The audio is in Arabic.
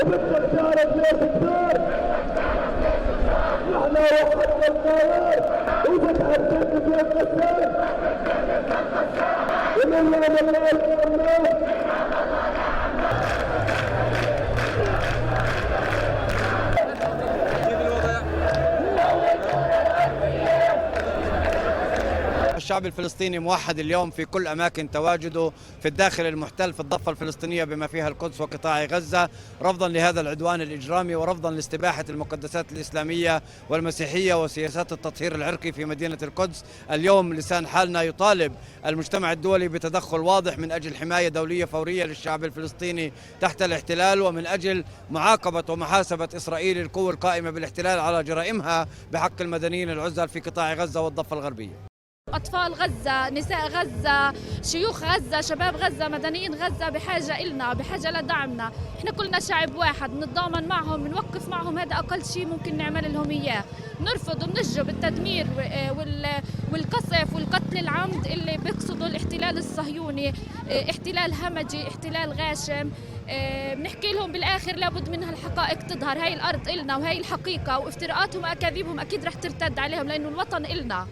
وبدنا نشارك يا دكتور. نحن وحدنا القرار وإذا تحدثت يا قسام ومن الله الشعب الفلسطيني موحد اليوم في كل أماكن تواجده في الداخل المحتل في الضفة الفلسطينية بما فيها القدس وقطاع غزة، رفضا لهذا العدوان الإجرامي ورفضا لاستباحة المقدسات الإسلامية والمسيحية وسياسات التطهير العرقي في مدينة القدس. اليوم لسان حالنا يطالب المجتمع الدولي بتدخل واضح من أجل حماية دولية فورية للشعب الفلسطيني تحت الاحتلال، ومن أجل معاقبة ومحاسبة إسرائيل القوى القائمة بالاحتلال على جرائمها بحق المدنيين العزل في قطاع غزة والضفة الغربية. أطفال غزة، نساء غزة، شيوخ غزة، شباب غزة، مدنيين غزة بحاجة إلنا، بحاجة لدعمنا. إحنا كلنا شعب واحد، نتضامن معهم، نوقف معهم، هذا أقل شيء ممكن نعمل لهم إياه. نرفض ونشجب التدمير والقصف والقتل العمد اللي بيقصده الاحتلال الصهيوني، احتلال همجي، احتلال غاشم. بنحكي لهم بالآخر لابد منها الحقائق تظهر، هاي الأرض إلنا وهاي الحقيقة، وافتراءاتهم وأكاذيبهم أكيد رح ترتد عليهم لأنه الوطن إلنا.